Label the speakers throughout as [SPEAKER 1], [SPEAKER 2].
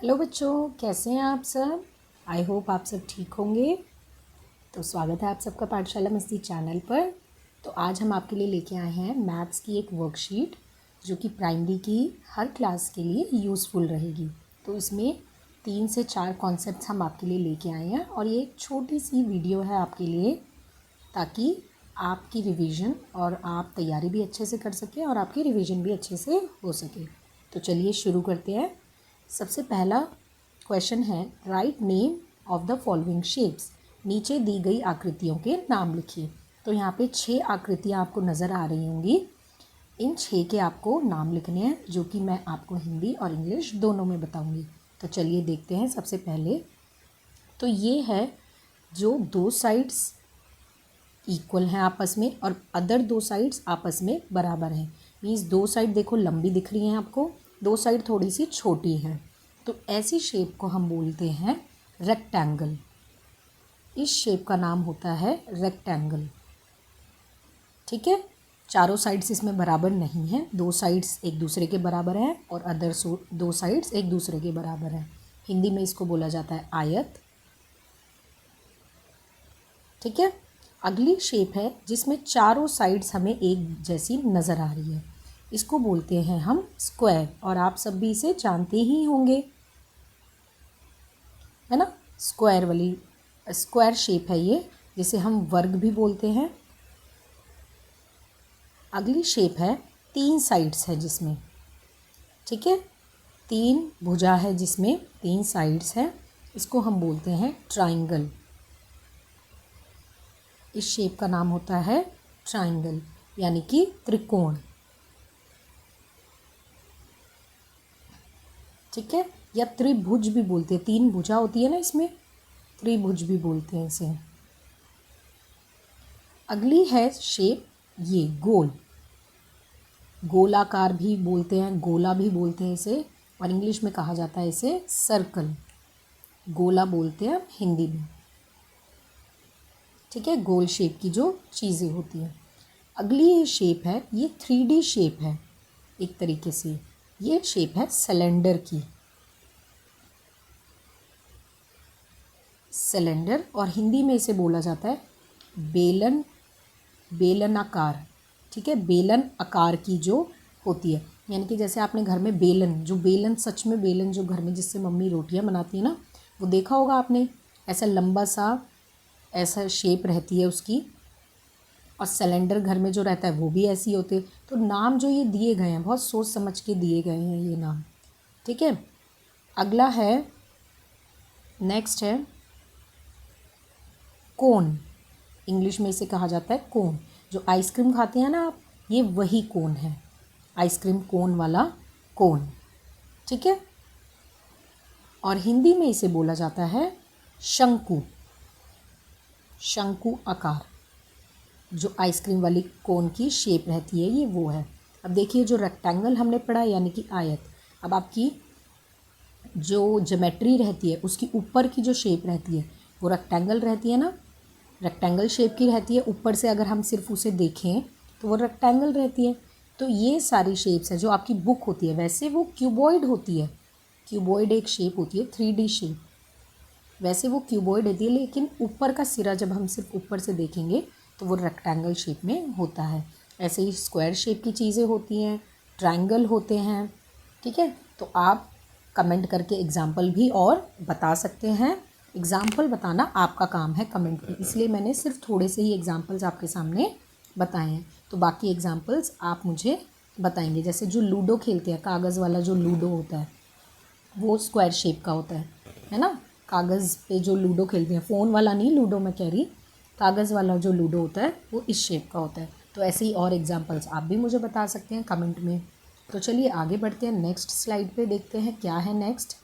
[SPEAKER 1] Hello बच्चों, कैसे हैं आप सब। आई होप आप सब ठीक होंगे। तो स्वागत है आप सबका पाठशाला मस्ती चैनल पर। तो आज हम आपके लिए लेके आए हैं मैथ्स की एक वर्कशीट जो कि प्राइमरी की हर क्लास के लिए यूज़फुल रहेगी। तो इसमें 3 से 4 कॉन्सेप्ट्स हम आपके लिए लेके आए हैं और ये एक छोटी सी वीडियो है आपके लिए, ताकि आपकी रिवीजन और आप तैयारी भी अच्छे से कर सकें और आपकी रिवीजन भी अच्छे से हो सके। तो चलिए शुरू करते हैं। सबसे पहला क्वेश्चन है, write name of the following shapes. नीचे दी गई आकृतियों के नाम लिखिए। तो यहाँ पे 6 आकृतियाँ आपको नज़र आ रही होंगी। इन 6 के आपको नाम लिखने हैं, जो कि मैं आपको हिंदी और इंग्लिश दोनों में बताऊंगी। तो चलिए देखते हैं। सबसे पहले तो ये है जो 2 साइड्स इक्वल हैं आपस में और अदर 2 साइड्स आपस में बराबर हैं। मीन्स 2 साइड देखो लंबी दिख रही हैं आपको, 2 साइड थोड़ी सी छोटी हैं। तो ऐसी शेप को हम बोलते हैं रेक्टेंगल। इस शेप का नाम होता है रेक्टेंगल। ठीक है, चारों साइड्स इसमें बराबर नहीं हैं, 2 साइड्स एक दूसरे के बराबर हैं और अदर 2 साइड्स एक दूसरे के बराबर हैं। हिंदी में इसको बोला जाता है आयत। ठीक है, अगली शेप है जिसमें चारों साइड्स हमें एक जैसी नज़र आ रही है, इसको बोलते हैं हम स्क्वायर। और आप सब भी इसे जानते ही होंगे, है ना। स्क्वायर वाली स्क्वायर शेप है ये, जिसे हम वर्ग भी बोलते हैं। अगली शेप है 3 साइड्स है जिसमें, ठीक है, 3 भुजा है जिसमें 3 साइड्स हैं, इसको हम बोलते हैं ट्राइंगल। इस शेप का नाम होता है ट्राइंगल, यानी कि त्रिकोण। ठीक है, या त्रिभुज भी बोलते हैं, 3 भुजा होती है ना इसमें, त्रिभुज भी बोलते हैं इसे। अगली है शेप ये गोल, गोलाकार भी बोलते हैं, गोला भी बोलते हैं इसे, और इंग्लिश में कहा जाता है इसे सर्कल। गोला बोलते हैं हिंदी में। ठीक है, गोल शेप की जो चीज़ें होती हैं। अगली ये शेप है, ये 3D शेप है एक तरीके से। ये शेप है सिलेंडर की, सिलेंडर, और हिंदी में इसे बोला जाता है बेलन, बेलनाकार। ठीक है, बेलन आकार की जो होती है, यानी कि जैसे आपने घर में बेलन, जो बेलन सच में बेलन जो घर में जिससे मम्मी रोटियां बनाती है ना, वो देखा होगा आपने, ऐसा लंबा सा ऐसा शेप रहती है उसकी। और सिलेंडर घर में जो रहता है वो भी ऐसी होते। तो नाम जो ये दिए गए हैं बहुत सोच समझ के दिए गए हैं ये नाम। ठीक है, अगला है, नेक्स्ट है कोन। इंग्लिश में इसे कहा जाता है कोन। जो आइसक्रीम खाते हैं ना आप, ये वही कोन है, आइसक्रीम कोन वाला कोन। ठीक है, और हिंदी में इसे बोला जाता है शंकु, शंकु आकार। जो आइसक्रीम वाली कोन की शेप रहती है ये वो है। अब देखिए, जो रेक्टेंगल हमने पढ़ा यानी कि आयत, अब आपकी जो ज्योमेट्री रहती है उसकी ऊपर की जो शेप रहती है वो रेक्टेंगल रहती है ना, रेक्टेंगल शेप की रहती है। ऊपर से अगर हम सिर्फ उसे देखें तो वो रेक्टेंगल रहती है। तो ये सारी शेप्स है जो आपकी बुक होती है, वैसे वो क्यूबॉइड होती है, क्यूबॉइड एक शेप होती है 3D शेप, वैसे वो क्यूबॉइड होती है, लेकिन ऊपर का सिरा जब हम सिर्फ ऊपर से देखेंगे तो वो रेक्टेंगल शेप में होता है। ऐसे ही स्क्वायर शेप की चीज़ें होती हैं, ट्रायंगल होते हैं। ठीक है, तो आप कमेंट करके एग्जाम्पल भी और बता सकते हैं। एग्जाम्पल बताना आपका काम है कमेंट में, इसलिए मैंने सिर्फ थोड़े से ही एग्जाम्पल्स आपके सामने बताए हैं। तो बाकी एग्जाम्पल्स आप मुझे बताएंगे। जैसे जो लूडो खेलते हैं, कागज़ वाला जो लूडो होता है वो स्क्वायर शेप का होता है ना। कागज़ पे जो लूडो खेलते हैं, फ़ोन वाला नहीं लूडो मैं कह रही, कागज़ वाला जो लूडो होता है वो इस शेप का होता है। तो ऐसे ही और एग्जांपल्स आप भी मुझे बता सकते हैं कमेंट में। तो चलिए आगे बढ़ते हैं, नेक्स्ट स्लाइड पे देखते हैं क्या है नेक्स्ट।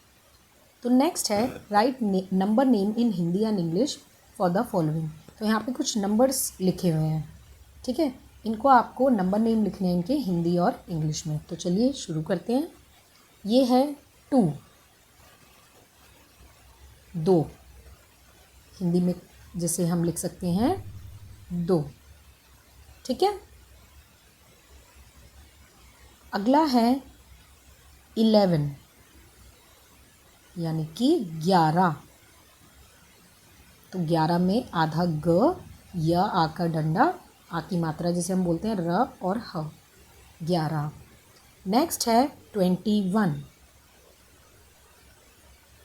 [SPEAKER 1] तो नेक्स्ट है, right number name in Hindi and English for the following. तो यहाँ पे कुछ नंबर्स लिखे हुए हैं, ठीक है, इनको आपको नंबर नेम लिखने हैं इनके हिंदी और इंग्लिश में। तो चलिए शुरू करते हैं। ये है 2, 2, हिंदी में जैसे हम लिख सकते हैं 2। ठीक है, अगला है 11, यानी कि 11। तो 11 में आधा ग, या आ का डंडा, आ की मात्रा जिसे हम बोलते हैं र और ह, 11। नेक्स्ट है 21।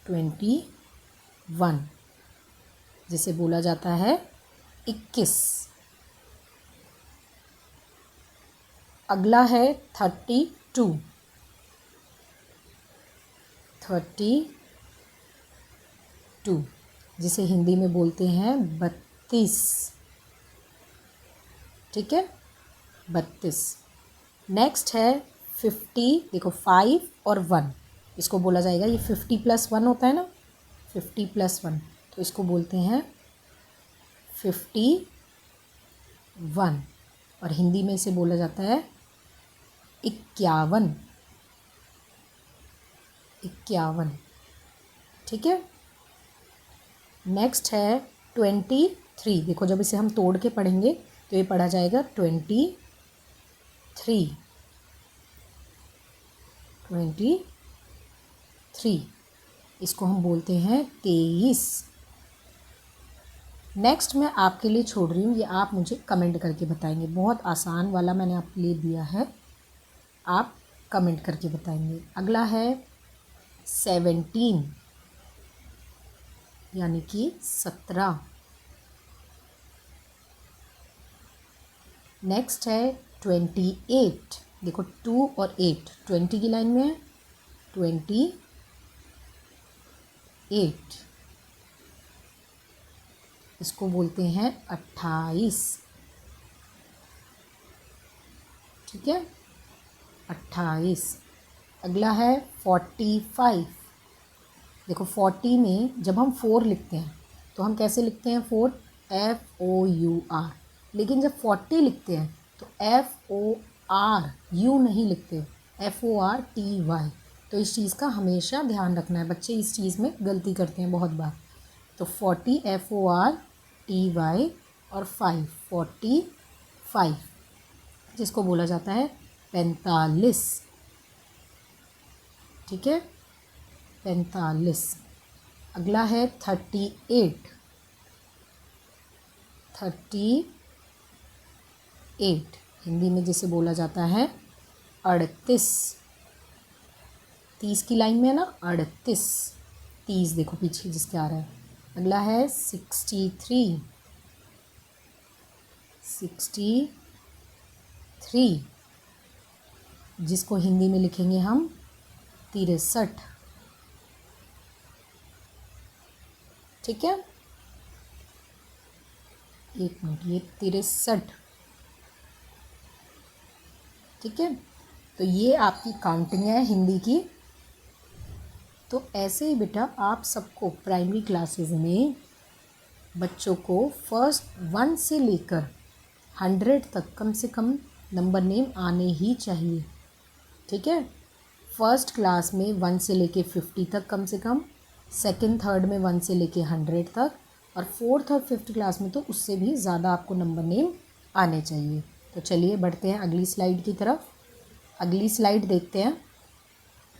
[SPEAKER 1] 21 जिसे बोला जाता है 21। अगला है 32। 32 जिसे हिंदी में बोलते हैं 32। ठीक है, 32। नेक्स्ट है 50। देखो 5 और 1, इसको बोला जाएगा, ये 50 + 1 होता है ना, 50 + 1, तो इसको बोलते हैं 51। और हिंदी में इसे बोला जाता है 51। 51। ठीक है। नेक्स्ट है 23। देखो जब इसे हम तोड़ के पढ़ेंगे तो ये पढ़ा जाएगा 23। 23 इसको हम बोलते हैं 23। नेक्स्ट मैं आपके लिए छोड़ रही हूँ, ये आप मुझे कमेंट करके बताएंगे। बहुत आसान वाला मैंने आपके लिए दिया है, आप कमेंट करके बताएंगे। अगला है 17 यानी कि 17। नेक्स्ट है 28। देखो 2 और 8 20 की लाइन में है, 28 इसको बोलते हैं 28। ठीक है, 28। अगला है 45। देखो 40 में जब हम 4 लिखते हैं तो हम कैसे लिखते हैं 4, FOUR, लेकिन जब 40 लिखते हैं तो FOR, यू नहीं लिखते, FORTY। तो इस चीज़ का हमेशा ध्यान रखना है, बच्चे इस चीज़ में गलती करते हैं बहुत बार। तो 40 FORTY और 5 45 जिसको बोला जाता है 45। ठीक है, 45। अगला है 38। 38 हिंदी में जिसे बोला जाता है 38। 30 की लाइन में है ना, 38। 30 देखो पीछे जिसके आ रहा है। अगला है 63। 63 जिसको हिंदी में लिखेंगे हम 63। ठीक है, एक मिनट, ये 63। ठीक है, तो ये आपकी काउंटिंग है हिंदी की। तो ऐसे ही बेटा आप सबको प्राइमरी क्लासेस में बच्चों को फर्स्ट 1 से लेकर 100 तक कम से कम नंबर नेम आने ही चाहिए। ठीक है, फर्स्ट क्लास में 1 से लेके 50 तक कम से कम, सेकंड थर्ड में 1 से लेके 100 तक, और फोर्थ और फिफ्थ क्लास में तो उससे भी ज़्यादा आपको नंबर नेम आने चाहिए। तो चलिए बढ़ते हैं अगली स्लाइड की तरफ। अगली स्लाइड देखते हैं।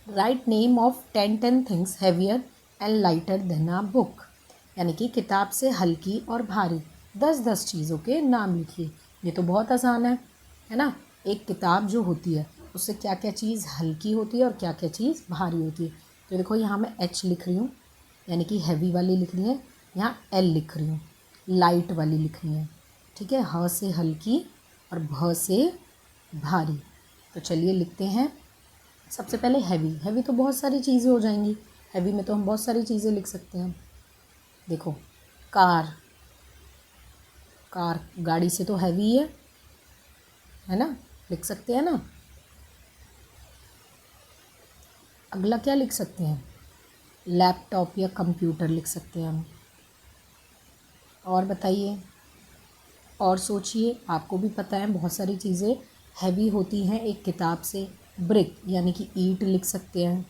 [SPEAKER 1] Write name of 10 things heavier and lighter than a book, यानी कि किताब से हल्की और भारी 10 चीज़ों के नाम लिखिए। ये तो बहुत आसान है ना। एक किताब जो होती है उससे क्या क्या चीज़ हल्की होती है और क्या क्या चीज़ भारी होती है। तो देखो यहाँ मैं H लिख रही हूँ, यानी कि हैवी वाली लिख रही है। यहाँ L लिख रही हूँ, लाइट वाली लिख रही है। ठीक है, ह से हल्की और भ से भारी। तो चलिए लिखते हैं। सबसे पहले हैवी। हैवी तो बहुत सारी चीज़ें हो जाएंगी, हैवी में तो हम बहुत सारी चीज़ें लिख सकते हैं। देखो कार, कार गाड़ी से तो हैवी है ना, लिख सकते हैं ना। अगला क्या लिख सकते हैं, लैपटॉप या कंप्यूटर लिख सकते हैं हम। और बताइए, और सोचिए, आपको भी पता है बहुत सारी चीज़ें हैवी होती हैं एक किताब से। ब्रिक यानी कि ईंट लिख सकते हैं।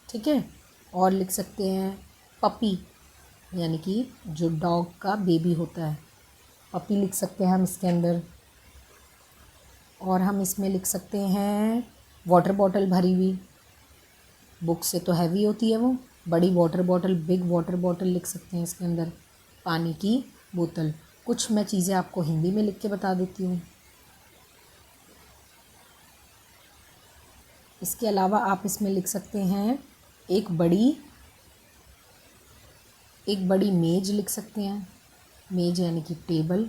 [SPEAKER 1] ठीक है, और लिख सकते हैं पपी, यानी कि जो डॉग का बेबी होता है, पपी लिख सकते हैं हम इसके अंदर। और हम इसमें लिख सकते हैं वाटर बॉटल भरी हुई, बुक से तो हैवी होती है वो। बड़ी water bottle, big water bottle लिख सकते हैं इसके अंदर, पानी की बोतल। कुछ मैं चीज़ें आपको हिंदी में लिख के बता देती हूँ। इसके अलावा आप इसमें लिख सकते हैं एक बड़ी मेज लिख सकते हैं, मेज यानी कि टेबल।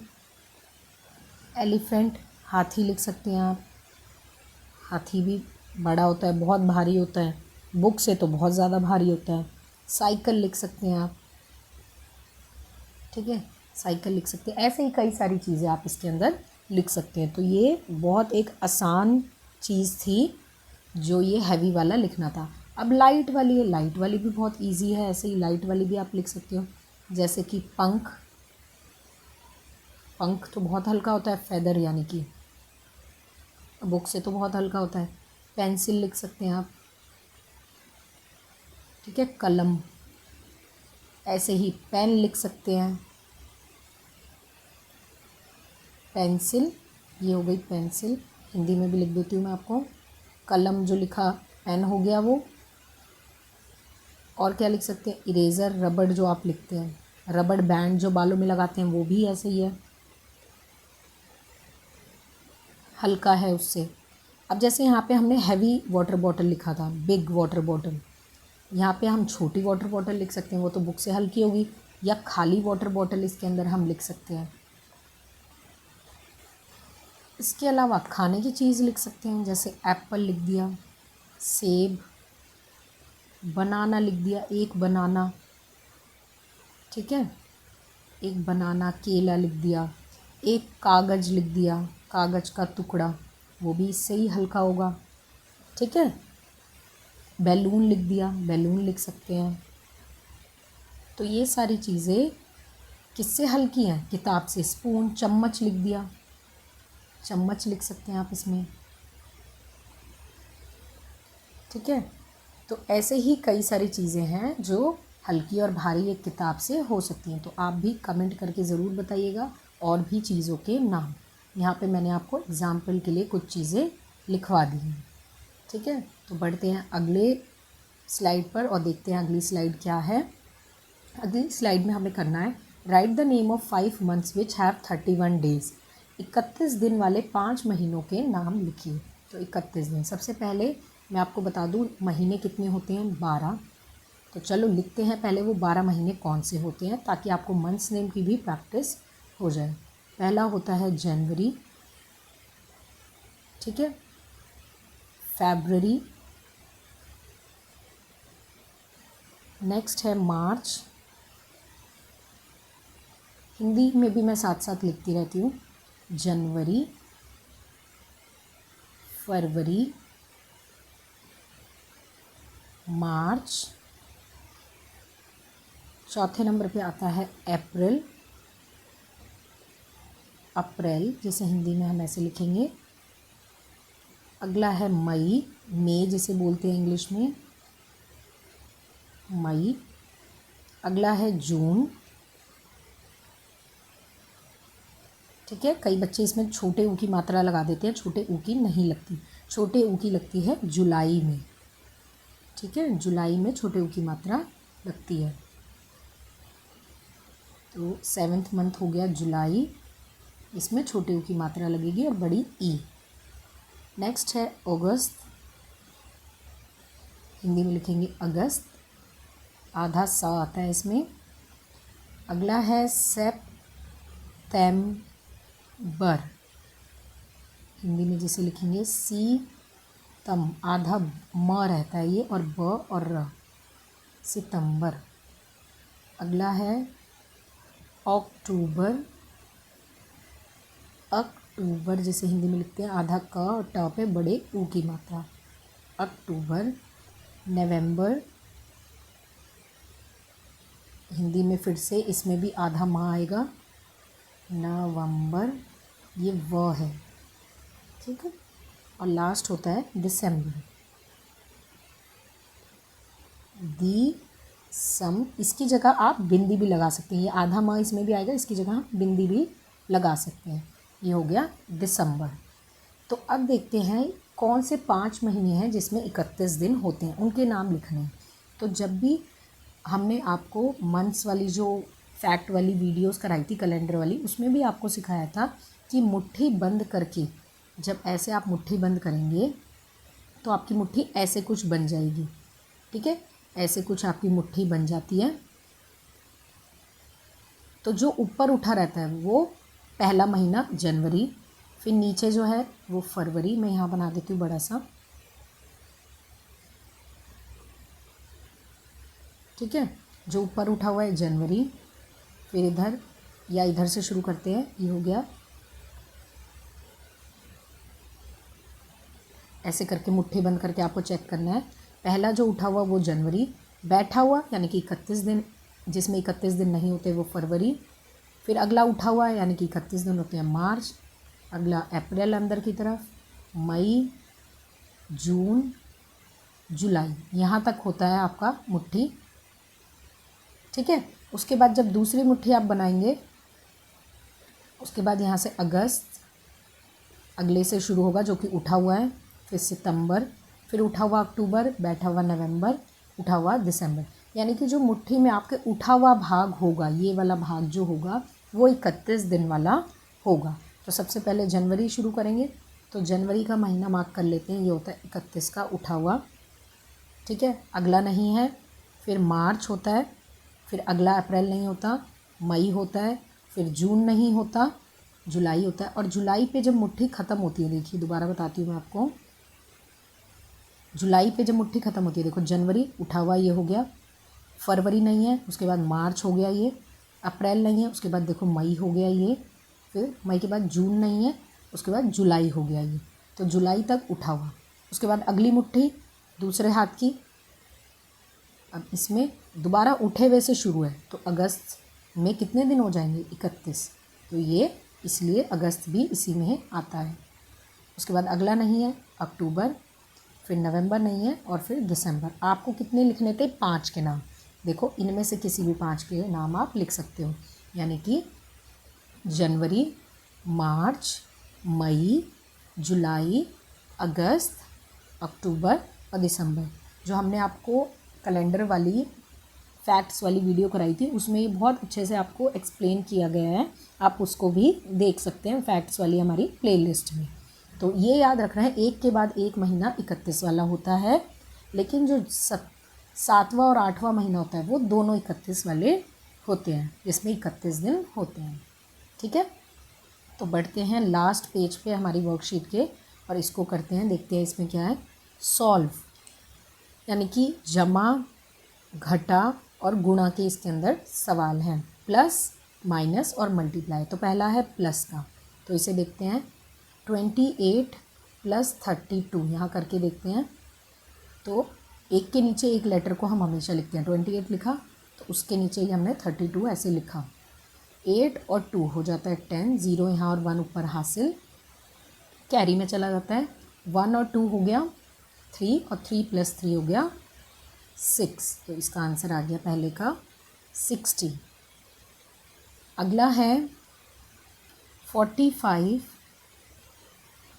[SPEAKER 1] एलिफेंट, हाथी लिख सकते हैं आप। हाथी भी बड़ा होता है, बहुत भारी होता है, बुक से तो बहुत ज़्यादा भारी होता है। साइकिल लिख सकते हैं आप, ठीक है, साइकिल लिख सकते हैं। ऐसे ही कई सारी चीज़ें आप इसके अंदर लिख सकते हैं। तो ये बहुत एक आसान चीज़ थी जो ये हैवी वाला लिखना था। अब लाइट वाली है, लाइट वाली भी बहुत इजी है। ऐसे ही लाइट वाली भी आप लिख सकते हो, जैसे कि पंख। पंख तो बहुत हल्का होता है, फेदर यानी कि बुक से तो बहुत हल्का होता है। पेंसिल लिख सकते हैं आप, ठीक है। कलम, ऐसे ही पेन लिख सकते हैं, पेंसिल, ये हो गई पेंसिल। हिंदी में भी लिख देती हूँ मैं आपको। कलम जो लिखा, पेन हो गया वो। और क्या लिख सकते हैं, इरेज़र, रबड़ जो आप लिखते हैं, रबड़ बैंड जो बालों में लगाते हैं, वो भी ऐसे ही है, हल्का है उससे। अब जैसे यहाँ पे हमने हैवी वाटर बॉटल लिखा था, बिग वाटर बॉटल, यहाँ पे हम छोटी वाटर बॉटल लिख सकते हैं, वो तो बुक से हल्की होगी। या खाली वाटर बॉटल इसके अंदर हम लिख सकते हैं। इसके अलावा खाने की चीज़ लिख सकते हैं, जैसे एप्पल लिख दिया, सेब, बनाना लिख दिया, एक बनाना, ठीक है, एक बनाना। केला लिख दिया, एक कागज़ लिख दिया, कागज़ का टुकड़ा, वो भी इससे ही हल्का होगा, ठीक है। बैलून लिख दिया, बैलून लिख सकते हैं। तो ये सारी चीज़ें किससे हल्की हैं, किताब से। स्पून, चम्मच लिख दिया, चम्मच लिख सकते हैं आप इसमें, ठीक है। तो ऐसे ही कई सारी चीज़ें हैं जो हल्की और भारी एक किताब से हो सकती हैं। तो आप भी कमेंट करके ज़रूर बताइएगा और भी चीज़ों के नाम। यहाँ पे मैंने आपको एग्ज़ाम्पल के लिए कुछ चीज़ें लिखवा दी हैं, ठीक है। तो बढ़ते हैं अगले स्लाइड पर और देखते हैं अगली स्लाइड क्या है। अगली स्लाइड में हमें करना है, right the name of 5 months which have 31 days. 31 दिन वाले 5 महीनों के नाम लिखिए। तो 31 दिन, सबसे पहले मैं आपको बता दूं महीने कितने होते हैं, 12। तो चलो लिखते हैं पहले वो 12 महीने कौन से होते हैं, ताकि आपको मंथ्स नेम की भी प्रैक्टिस हो जाए। पहला होता है जनवरी, ठीक है, फरवरी, नेक्स्ट है मार्च। हिंदी में भी मैं साथ साथ लिखती रहती हूँ, जनवरी, फरवरी, मार्च। चौथे नंबर पे आता है अप्रैल, अप्रैल जिसे हिंदी में हम ऐसे लिखेंगे। अगला है मई, मई जिसे बोलते हैं इंग्लिश में, मई। अगला है जून, ठीक है। कई बच्चे इसमें छोटे ऊ की मात्रा लगा देते हैं, छोटे ऊ की नहीं लगती, छोटे ऊ की लगती है जुलाई में, ठीक है, जुलाई में छोटे ऊ की मात्रा लगती है। तो 7वां मंथ हो गया जुलाई, इसमें छोटे ऊ की मात्रा लगेगी और बड़ी ई। नेक्स्ट है अगस्त, हिंदी में लिखेंगे अगस्त, आधा सा आता है इसमें। अगला है सेप्टेम्बर, हिंदी में जिसे लिखेंगे सी तम, आधा म रहता है ये, और ब और र, सितंबर। अगला है अक्टूबर, अक्टूबर जिसे हिंदी में लिखते हैं आधा क और ट पे बड़े ऊ की मात्रा, अक्टूबर। नवंबर, हिंदी में फिर से इसमें भी आधा माह आएगा, नवंबर, ये व है, ठीक है। और लास्ट होता है दिसंबर, इसकी जगह आप बिंदी भी लगा सकते हैं, ये आधा माह इसमें भी आएगा, इसकी जगह आप बिंदी भी लगा सकते हैं। ये हो गया दिसंबर। तो अब देखते हैं कौन से 5 महीने हैं जिसमें 31 दिन होते हैं, उनके नाम लिखने हैं। तो जब भी हमने आपको मंथ्स वाली जो फैक्ट वाली वीडियोस कराई थी कैलेंडर वाली, उसमें भी आपको सिखाया था कि मुट्ठी बंद करके, जब ऐसे आप मुट्ठी बंद करेंगे तो आपकी मुट्ठी ऐसे कुछ बन जाएगी। ठीक है, ऐसे कुछ आपकी मुट्ठी बन जाती है। तो जो ऊपर उठा रहता है वो पहला महीना जनवरी, फिर नीचे जो है वो फरवरी, मैं यहाँ बना देती हूँ बड़ा सा। ठीक है, जो ऊपर उठा हुआ है जनवरी, फिर इधर या इधर से शुरू करते हैं, ये हो गया। ऐसे करके मुट्ठी बंद करके आपको चेक करना है। पहला जो उठा हुआ वो जनवरी, बैठा हुआ यानी कि 31 दिन, जिसमें 31 दिन नहीं होते वो फरवरी, फिर अगला उठा हुआ है यानी कि 31 दिन होते हैं मार्च, अगला अप्रैल अंदर की तरफ, मई, जून, जुलाई, यहाँ तक होता है आपका मुट्ठी। ठीक है, उसके बाद जब दूसरी मुट्ठी आप बनाएंगे, उसके बाद यहाँ से अगस्त अगले से शुरू होगा जो कि उठा हुआ है, फिर सितंबर, फिर उठा हुआ अक्टूबर, बैठा हुआ नवंबर, उठा हुआ दिसंबर। यानी कि जो मुट्ठी में आपके उठा हुआ भाग होगा, ये वाला भाग जो होगा वो 31 दिन वाला होगा। तो सबसे पहले जनवरी शुरू करेंगे, तो जनवरी का महीना मार्क कर लेते हैं, ये होता है 31 का उठा हुआ। ठीक है, अगला नहीं है, फिर मार्च होता है, फिर अगला अप्रैल नहीं होता, मई होता है, फिर जून नहीं होता, जुलाई होता है। और जुलाई पे जब मुट्ठी ख़त्म होती है, देखिए दोबारा बताती हूँ मैं आपको, जुलाई पे जब मुट्ठी ख़त्म होती है, देखो जनवरी उठा हुआ ये हो गया, फरवरी नहीं है, उसके बाद मार्च हो गया ये, अप्रैल नहीं है, उसके बाद देखो मई हो गया ये, फिर मई के बाद जून नहीं है, उसके बाद जुलाई हो गया ये। तो जुलाई तक उठा हुआ, उसके बाद अगली मुट्ठी दूसरे हाथ की, अब इसमें दोबारा उठे हुए से शुरू है, तो अगस्त में कितने दिन हो जाएंगे 31, तो ये इसलिए अगस्त भी इसी में आता है। उसके बाद अगला नहीं है अक्टूबर, फिर नवंबर नहीं है, और फिर दिसंबर। आपको कितने लिखने थे, 5 के नाम। देखो इनमें से किसी भी 5 के नाम आप लिख सकते हो, यानी कि जनवरी, मार्च, मई, जुलाई, अगस्त, अक्टूबर और दिसंबर। जो हमने आपको कैलेंडर वाली फैक्ट्स वाली वीडियो कराई थी, उसमें ये बहुत अच्छे से आपको एक्सप्लेन किया गया है, आप उसको भी देख सकते हैं फैक्ट्स वाली हमारी प्लेलिस्ट में। तो ये याद रखना है, एक के बाद एक महीना 31 वाला होता है, लेकिन जो 7वां और 8वां महीना होता है वो दोनों 31 वाले होते हैं, जिसमें 31 दिन होते हैं। ठीक है, तो बढ़ते हैं लास्ट पेज पे हमारी वर्कशीट के, और इसको करते हैं, देखते हैं इसमें क्या है। सॉल्व यानी कि जमा, घटा और गुणा के इसके अंदर सवाल हैं, प्लस, माइनस और मल्टीप्लाई। तो पहला है प्लस का, तो इसे देखते हैं 28 + 32, यहाँ करके देखते हैं। तो एक के नीचे एक लेटर को हम हमेशा लिखते हैं, 28 लिखा तो उसके नीचे ही हमने 32 ऐसे लिखा, 8 और 2 हो जाता है 10, 0 यहाँ और 1 ऊपर हासिल, कैरी में चला जाता है, 1 और 2 हो गया 3, और 3 + 3 हो गया 6। तो इसका आंसर आ गया पहले का 60। अगला है 45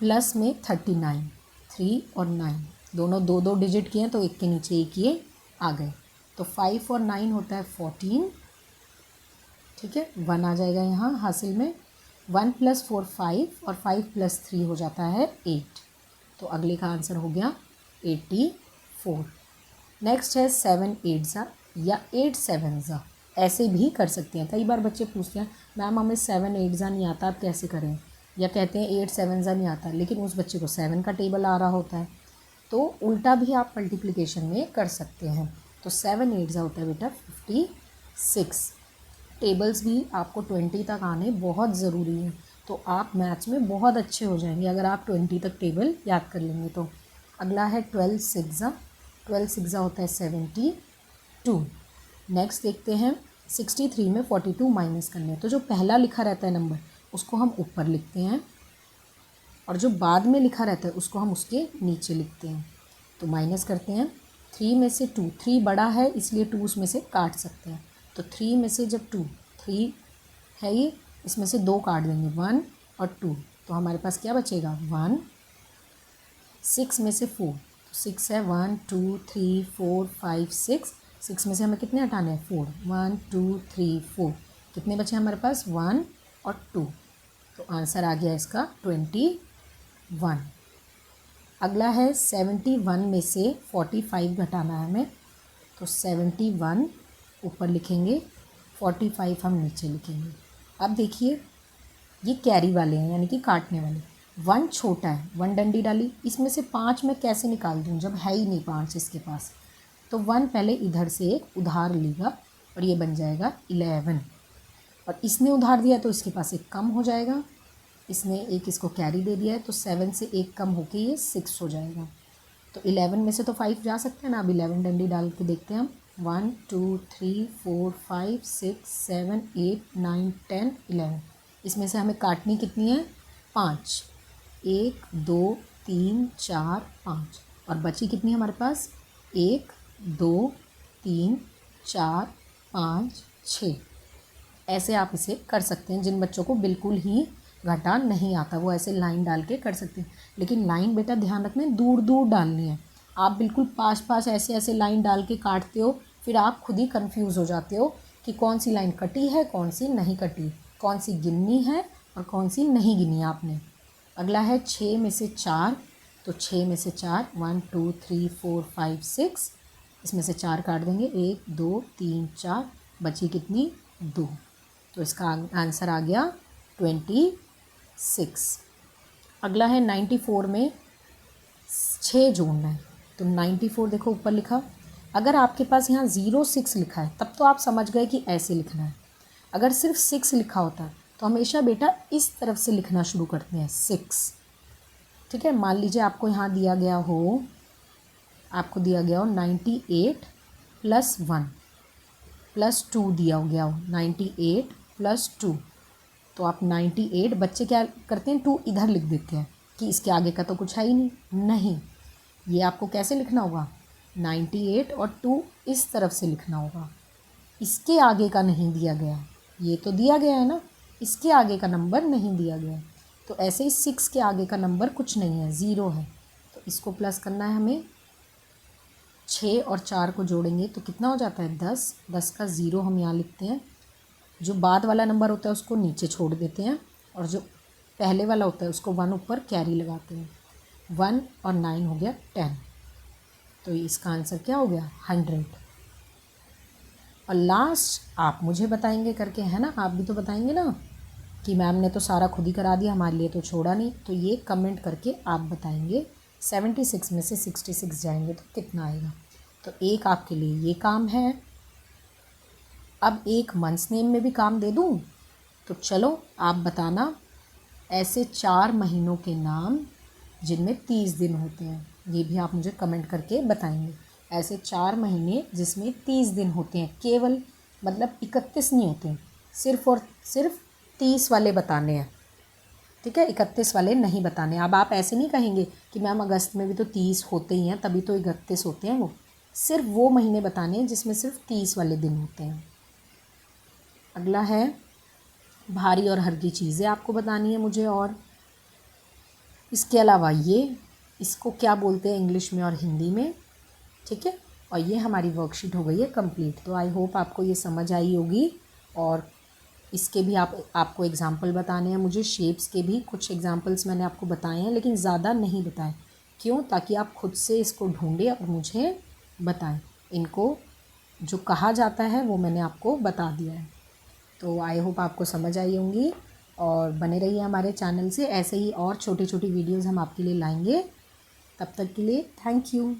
[SPEAKER 1] प्लस में 39, 3 और 9 दोनों 2 डिजिट किए हैं, तो एक के नीचे एक ये आ गए। तो 5 और 9 होता है 14। ठीक है, 1 आ जाएगा यहाँ हासिल में, 1 + 4 5, और 5 + 3 हो जाता है 8। तो अगले का आंसर हो गया 84। नेक्स्ट है 7 8 या 8 7 ऐसे भी कर सकते हैं। कई बार बच्चे पूछते हैं मैम हमें 7 8 नहीं आता, आप कैसे करें, या कहते हैं 8 7 नहीं आता, लेकिन उस बच्चे को 7 का टेबल आ रहा होता है, तो उल्टा भी आप मल्टीप्लिकेशन में कर सकते हैं। तो 7 8 होता है बेटा 56। टेबल्स भी आपको 20 तक आने बहुत ज़रूरी है, तो आप मैथ्स में बहुत अच्छे हो जाएंगे अगर आप 20 तक टेबल याद कर लेंगे तो। अगला है 12 6 12 6 होता है 72। नेक्स्ट देखते हैं 63 में 42 माइनस करने हैं, तो जो पहला लिखा रहता है नंबर उसको हम ऊपर लिखते हैं, और जो बाद में लिखा रहता है उसको हम उसके नीचे लिखते हैं। तो माइनस करते हैं, 3 में से 2, 3 बड़ा है इसलिए 2 उसमें से काट सकते हैं, तो 3 में से जब 2 3 है ये, इसमें से 2 काट देंगे 1 और 2, तो हमारे पास क्या बचेगा 1। 6 में से 4, तो 6 है, 1 2 3 4 5 6, 6 में से हमें कितने हटाने हैं 4, 1 2 3 4, कितने बचे हमारे पास 1 और 2, तो आंसर आ गया इसका 21। अगला है 71 में से 45 घटाना है हमें, तो 71 ऊपर लिखेंगे, 45 हम नीचे लिखेंगे। अब देखिए ये कैरी वाले हैं यानी कि काटने वाले। 1 छोटा है, 1 डंडी डाली, इसमें से 5 मैं कैसे निकाल दूँ जब है ही नहीं 5 इसके पास। तो 1 पहले इधर से एक उधार लेगा और ये बन जाएगा 11, और इसने उधार दिया तो इसके पास एक कम हो जाएगा, इसने एक इसको कैरी दे दिया है, तो 7 से एक कम होके ये 6 हो जाएगा। तो 11 में से तो 5 जा सकते हैं ना, अब 11 डंडी डाल के देखते हैं हम। 1 2 3 4 5 6 7 8 9 10 11, इसमें से हमें काटनी कितनी है 5, 1 2 3 4 5, और बची कितनी है हमारे पास 1 2 3 4 5 6। ऐसे आप इसे कर सकते हैं। जिन बच्चों को बिल्कुल ही घटा नहीं आता वो ऐसे लाइन डाल के कर सकते हैं, लेकिन लाइन बेटा ध्यान रखना है दूर दूर डालनी है। आप बिल्कुल पास पास ऐसे ऐसे लाइन डाल के काटते हो, फिर आप खुद ही कंफ्यूज हो जाते हो कि कौन सी लाइन कटी है कौन सी नहीं कटी, कौन सी गिननी है और कौन सी नहीं गिनी आपने। अगला है 6 में से 4, तो 6 में से 4 1 2 3 4 5 6, इसमें से 4 काट देंगे, 1 2 3 4, बची कितनी 2, तो इसका आंसर आ गया 26। अगला है 94 में 6 जोड़ना है, तो 94 देखो ऊपर लिखा। अगर आपके पास यहाँ 06 लिखा है तब तो आप समझ गए कि ऐसे लिखना है। अगर सिर्फ 6 लिखा होता है तो हमेशा बेटा इस तरफ से लिखना शुरू करते हैं 6, ठीक है। मान लीजिए आपको यहाँ दिया गया हो, आपको दिया गया हो 98 + 1 + 2 दिया गया हो, 98 + 2, तो आप 98, बच्चे क्या करते हैं 2 इधर लिख देते हैं कि इसके आगे का तो कुछ है ही नहीं, ये आपको कैसे लिखना होगा 98 और 2 इस तरफ से लिखना होगा, इसके आगे का नहीं दिया गया, ये तो दिया गया है ना, इसके आगे का नंबर नहीं दिया गया। तो ऐसे ही 6 के आगे का नंबर कुछ नहीं है, 0 है, तो इसको प्लस करना है हमें। 6 और 4 को जोड़ेंगे तो कितना हो जाता है 10, 10 का 0 हम यहाँ लिखते हैं, जो बाद वाला नंबर होता है उसको नीचे छोड़ देते हैं, और जो पहले वाला होता है उसको 1 ऊपर कैरी लगाते हैं। 1 और 9 हो गया 10, तो इसका आंसर क्या हो गया 100। और लास्ट आप मुझे बताएंगे करके, है ना, आप भी तो बताएंगे ना कि मैम ने तो सारा खुद ही करा दिया, हमारे लिए तो छोड़ा नहीं, तो ये कमेंट करके आप बताएंगे 76 में से 66 जाएंगे तो कितना आएगा। तो एक आपके लिए ये काम है। अब एक मंथ्स नेम में भी काम दे दूँ, तो चलो आप बताना ऐसे 4 महीनों के नाम जिनमें 30 दिन होते हैं, ये भी आप मुझे कमेंट करके बताएंगे। ऐसे 4 महीने जिसमें 30 दिन होते हैं, केवल मतलब 31 नहीं होते, सिर्फ़ और सिर्फ 30 वाले बताने हैं, ठीक है, 31 वाले नहीं बताने। अब आप ऐसे नहीं कहेंगे कि मैम अगस्त में भी तो 30 होते ही हैं तभी तो 31 होते हैं, वो सिर्फ वो महीने बताने हैं जिसमें सिर्फ 30 वाले दिन होते हैं। अगला है भारी और हल्की चीज़ें आपको बतानी है मुझे, और इसके अलावा ये इसको क्या बोलते हैं इंग्लिश में और हिंदी में, ठीक है। और ये हमारी वर्कशीट हो गई है कंप्लीट। तो आई होप आपको ये समझ आई होगी, और इसके भी आपको एग्ज़ाम्पल बताने हैं मुझे, शेप्स के भी कुछ एग्ज़ाम्पल्स मैंने आपको बताए हैं लेकिन ज़्यादा नहीं बताए, क्यों, ताकि आप खुद से इसको ढूंढें और मुझे बताएं। इनको जो कहा जाता है वो मैंने आपको बता दिया है। तो आई होप आपको समझ आई होंगी, और बने रहिए हमारे चैनल से, ऐसे ही और छोटी छोटी वीडियोज़ हम आपके लिए लाएंगे। तब तक के लिए थैंक यू।